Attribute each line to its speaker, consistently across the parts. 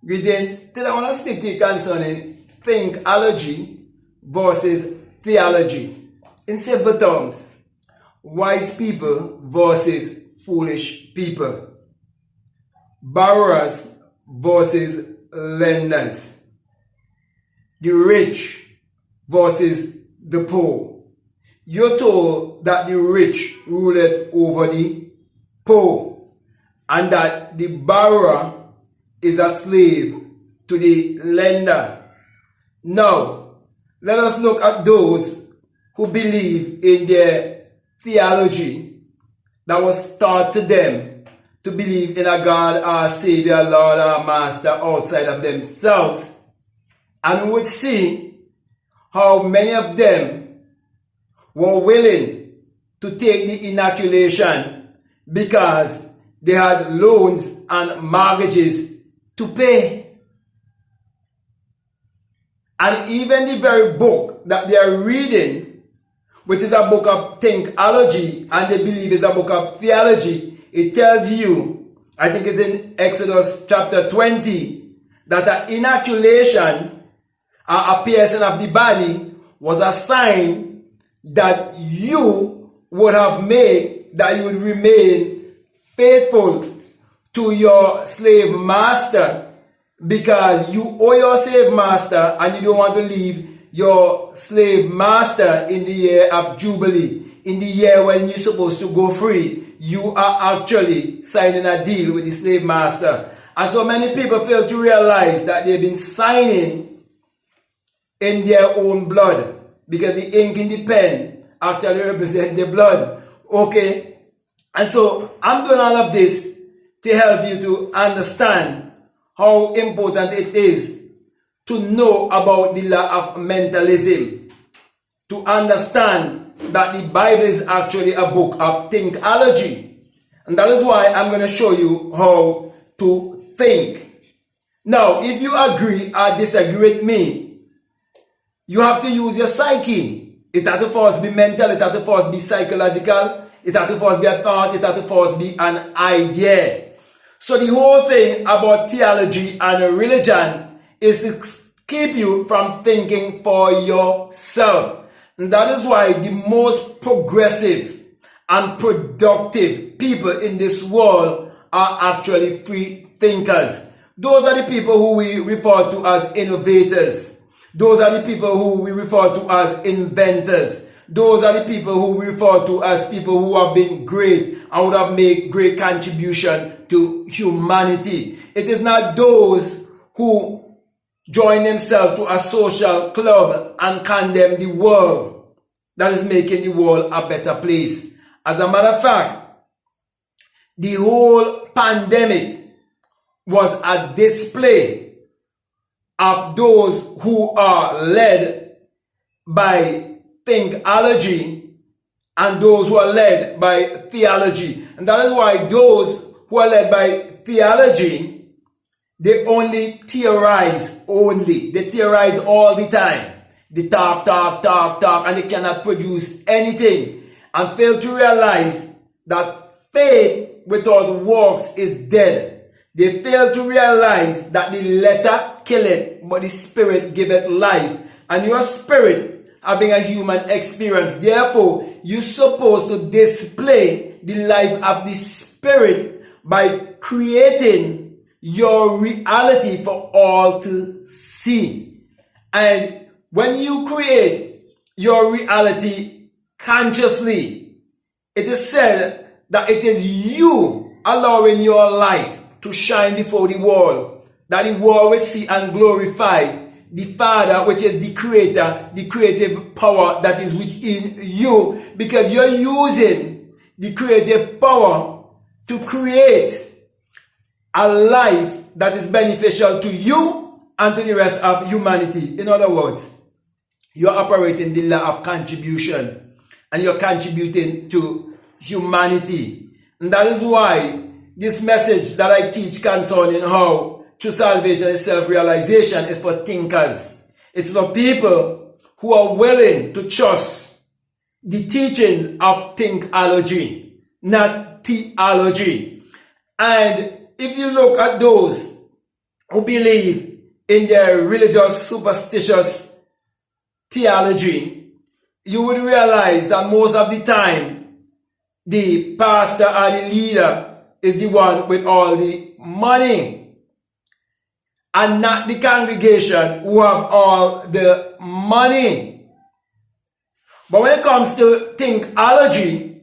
Speaker 1: Greetings. Today I want to speak to you concerning Thinkology versus Theology. In simple terms, wise people versus foolish people. Borrowers versus lenders. The rich versus the poor. You're told that the rich ruleth over the poor, and that the borrower is a slave to the lender. Now, let us look at those who believe in their theology that was taught to them to believe in a God, our Savior, Lord, our Master outside of themselves. And we would see how many of them were willing to take the inoculation because they had loans and mortgages to pay. And even the very book that they are reading, which is a book of Thinkology, and they believe is a book of theology, it tells you, I think it's in Exodus chapter 20, that an inoculation, a piercing of the body, was a sign that you would have made, that you would remain faithful to your slave master, because you owe your slave master and you don't want to leave your slave master in the year of Jubilee, in the year when you're supposed to go free. You are actually signing a deal with the slave master. And so many people fail to realize that they've been signing in their own blood, because the ink in the pen actually represents the blood. Okay? And so I'm doing all of this to help you to understand how important it is to know about the law of mentalism, to understand that the Bible is actually a book of Thinkology. And that is why I'm going to show you how to think. Now, if you agree or disagree with me, you have to use your psyche. It has to first be mental, it has to first be psychological, it has to first be a thought, it has to first be an idea. So the whole thing about theology and religion is to keep you from thinking for yourself. And that is why the most progressive and productive people in this world are actually free thinkers. Those are the people who we refer to as innovators. Those are the people who we refer to as inventors. Those are the people who we refer to as people who have been great and would have made great contribution to humanity. It is not those who join themselves to a social club and condemn the world that is making the world a better place. As a matter of fact, the whole pandemic was a display of those who are led by Thinkology and those who are led by theology. And that is why those who are led by theology, they only theorize They theorize all the time. They talk, and they cannot produce anything, and fail to realize that faith without works is dead. They fail to realize that the letter killeth, but the spirit giveth life. And your spirit having a human experience, therefore you're supposed to display the life of the spirit by creating your reality for all to see. And when you create your reality consciously, it is said that it is you allowing your light to shine before the world, that the world will see and glorify the Father, which is the creator, the creative power that is within you, because you're using the creative power to create a life that is beneficial to you and to the rest of humanity. In other words, you're operating the law of contribution, and you're contributing to humanity. And that is why this message that I teach concerning how true salvation and self-realization is for thinkers. It's for people who are willing to trust the teaching of Thinkology, not theology. And if you look at those who believe in their religious, superstitious theology, you would realize that most of the time, the pastor or the leader is the one with all the money, and not the congregation who have all the money. But when it comes to Thinkology,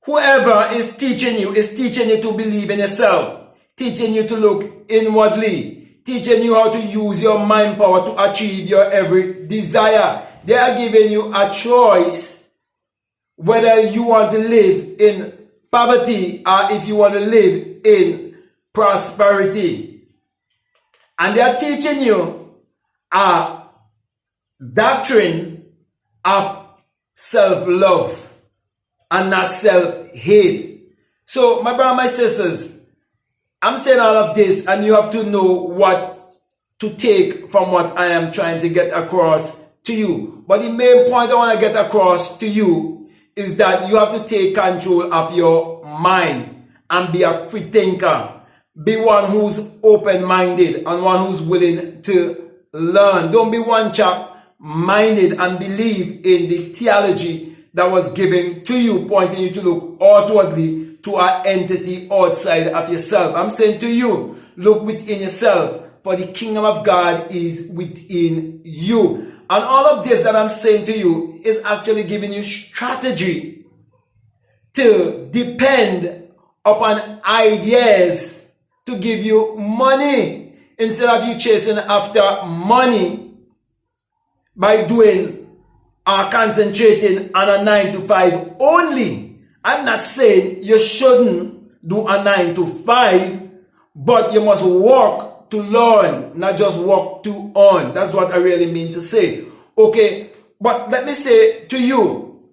Speaker 1: whoever is teaching you to believe in yourself, teaching you to look inwardly, teaching you how to use your mind power to achieve your every desire. They are giving you a choice whether you want to live in poverty or if you want to live in prosperity. And they are teaching you a doctrine of self-love and not self-hate. So, my brother, my sisters, I'm saying all of this, and you have to know what to take from what I am trying to get across to you. But the main point I want to get across to you is that you have to take control of your mind and be a free thinker. Be one who's open-minded and one who's willing to learn. Don't be one chap minded and believe in the theology that was given to you, pointing you to look outwardly to an entity outside of yourself. I'm saying to you, look within yourself, for the kingdom of God is within you. And all of this that I'm saying to you is actually giving you strategy to depend upon ideas to give you money, instead of you chasing after money by doing or concentrating on a 9-to-5 only. I'm not saying you shouldn't do a 9-to-5, but you must work to learn, not just work to earn. That's what I really mean to say. Okay, but let me say to you,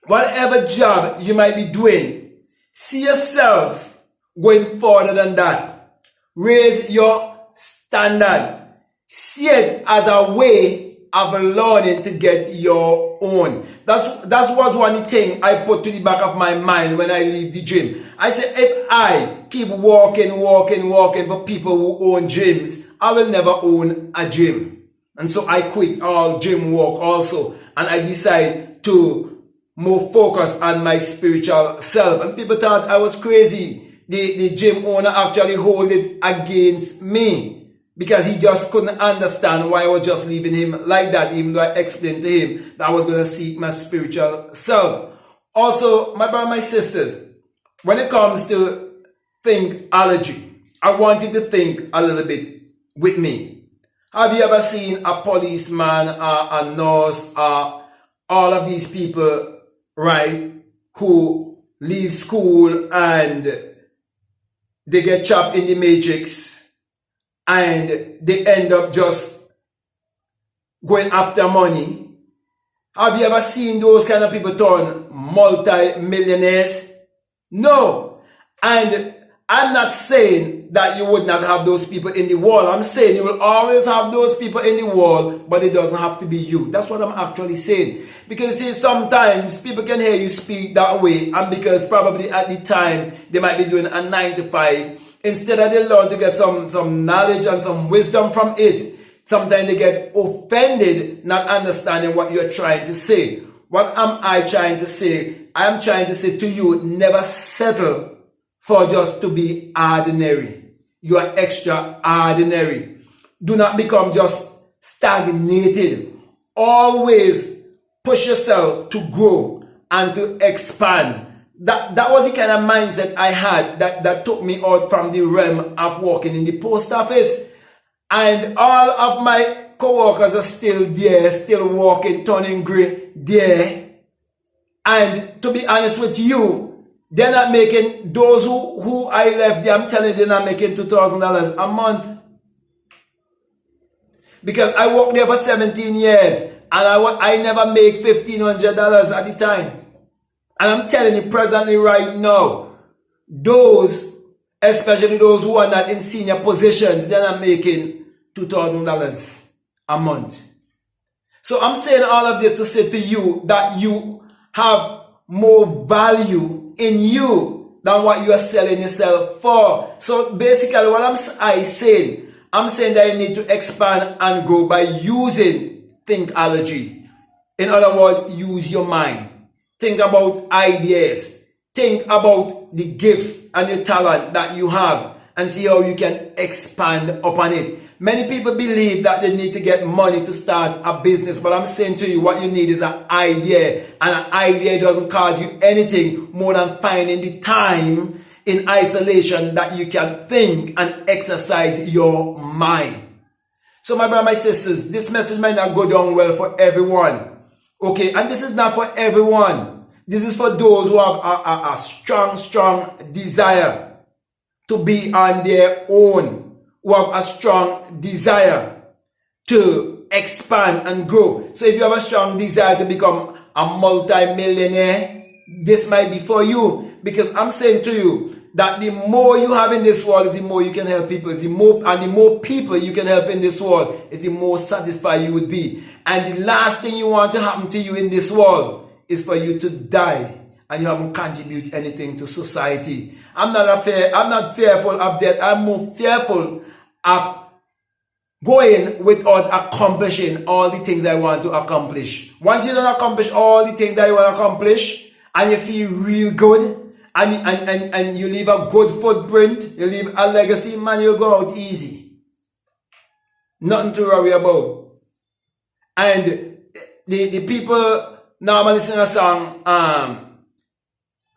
Speaker 1: whatever job you might be doing, see yourself going further than that. Raise your standard. See it as a way of learning to get your own. That's what one thing I put to the back of my mind when I leave the gym. I say, if I keep walking for people who own gyms, I will never own a gym. And so I quit all gym work also, and I decide to more focus on my spiritual self. And people thought I was crazy. The gym owner actually hold it against me, because he just couldn't understand why I was just leaving him like that, even though I explained to him that I was going to seek my spiritual self. Also, my brother, my sisters, when it comes to Thinkology, I want you to think a little bit with me. Have you ever seen a policeman, a nurse, all of these people, right, who leave school and they get trapped in the matrix, and they end up just going after money? Have you ever seen those kind of people turn multi-millionaires? No. And I'm not saying that you would not have those people in the world. I'm saying you will always have those people in the world, but it doesn't have to be you. That's what I'm actually saying. Because see, sometimes people can hear you speak that way, and because probably at the time they might be doing a 9-to-5, instead of they learn to get some knowledge and some wisdom from it, sometimes they get offended, not understanding what you're trying to say. What am I trying to say? I'm trying to say to you, never settle for just to be ordinary. You are extraordinary. Do not become just stagnated. Always push yourself to grow and to expand. That was the kind of mindset I had that took me out from the realm of working in the post office. And all of my co-workers are still there, still working, turning gray there. And to be honest with you, they're not making, those who I left there, I'm telling you, they're not making $2,000 a month. Because I worked there for 17 years and I never make $1,500 at the time. And I'm telling you presently right now, those, especially those who are not in senior positions, they're not making $2,000 a month. So I'm saying all of this to say to you that you have more value in you than what you are selling yourself for. So basically what I'm saying that you need to expand and grow by using Thinkology. In other words, use your mind. Think about ideas. Think about the gift and your talent that you have and see how you can expand upon it. Many people believe that they need to get money to start a business, but I'm saying to you, what you need is an idea, and an idea doesn't cost you anything more than finding the time in isolation that you can think and exercise your mind. So my brother, my sisters, this message might not go down well for everyone. Okay, and this is not for everyone. This is for those who have a strong desire to be on their own, who have a strong desire to expand and grow. So if you have a strong desire to become a multi-millionaire, this might be for you, because I'm saying to you that the more you have in this world is the more you can help people. The more people you can help in this world is the more satisfied you would be. And the last thing you want to happen to you in this world is for you to die and you haven't contributed anything to society. I'm not fearful of death. I'm more fearful of going without accomplishing all the things I want to accomplish. Once you don't accomplish all the things that you want to accomplish and you feel real good and you leave a good footprint, you leave a legacy, man, you go out easy. Nothing to worry about. And the people normally sing a song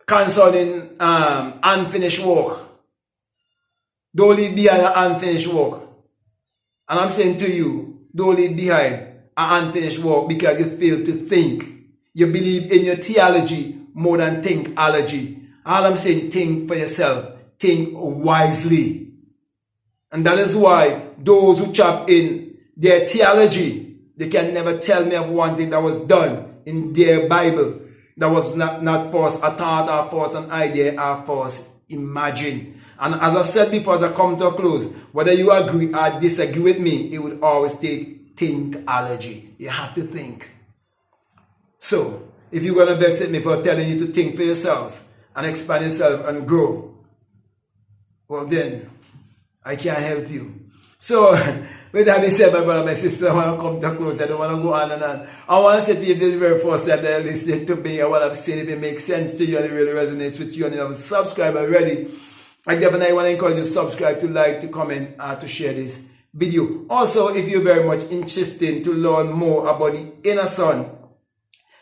Speaker 1: concerning unfinished work. Don't leave behind an unfinished work. And I'm saying to you, don't leave behind an unfinished work because you fail to think. You believe in your theology more than thinkology. All I'm saying, think for yourself. Think wisely. And that is why those who chop in their theology, they can never tell me of one thing that was done in their Bible that was not false, a thought or false, an idea or false, imagine. And as I said before, as I come to a close, whether you agree or disagree with me, it would always take thinkology. You have to think. So, if you're going to vex at me for telling you to think for yourself and expand yourself and grow, well then, I can't help you. So, with that being said, my brother, my sister, I want to come to a close. I don't want to go on and on. I want to say to you, if this is the very first time that you're listening to me and what I'm saying, if it makes sense to you and it really resonates with you and you have subscribed already, I definitely want to encourage you to subscribe, to like, to comment, and to share this video. Also, if you're very much interested to learn more about the inner sun,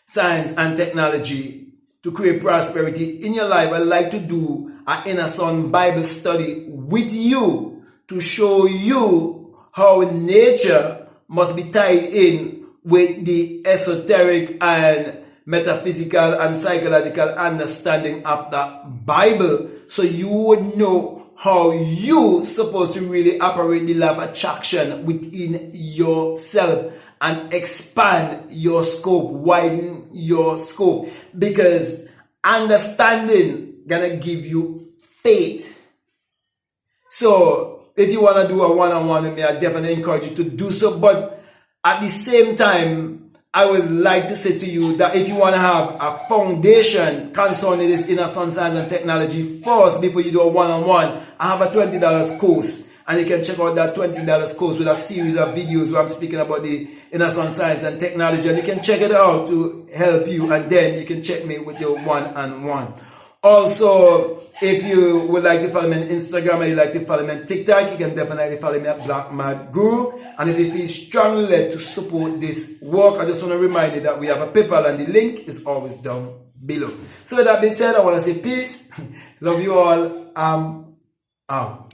Speaker 1: science and technology to create prosperity in your life, I'd like to do an inner sun Bible study with you to show you how nature must be tied in with the esoteric and metaphysical and psychological understanding of the Bible, so you would know how you supposed to really operate the law of attraction within yourself and expand your scope, widen your scope, because understanding gonna give you faith. So if you want to do a one-on-one with me, I definitely encourage you to do so. But at the same time, I would like to say to you that if you want to have a foundation concerning this inner sun science and technology first, before you do a one-on-one, I have a $20 course. And you can check out that $20 course with a series of videos where I'm speaking about the inner sun science and technology. And you can check it out to help you. And then you can check me with your one-on-one. Also, if you would like to follow me on Instagram or you like to follow me on TikTok, you can definitely follow me at BlackMadGuru. And if you feel strongly led to support this work, I just want to remind you that we have a PayPal and the link is always down below. So with that being said, I want to say peace. Love you all. Out.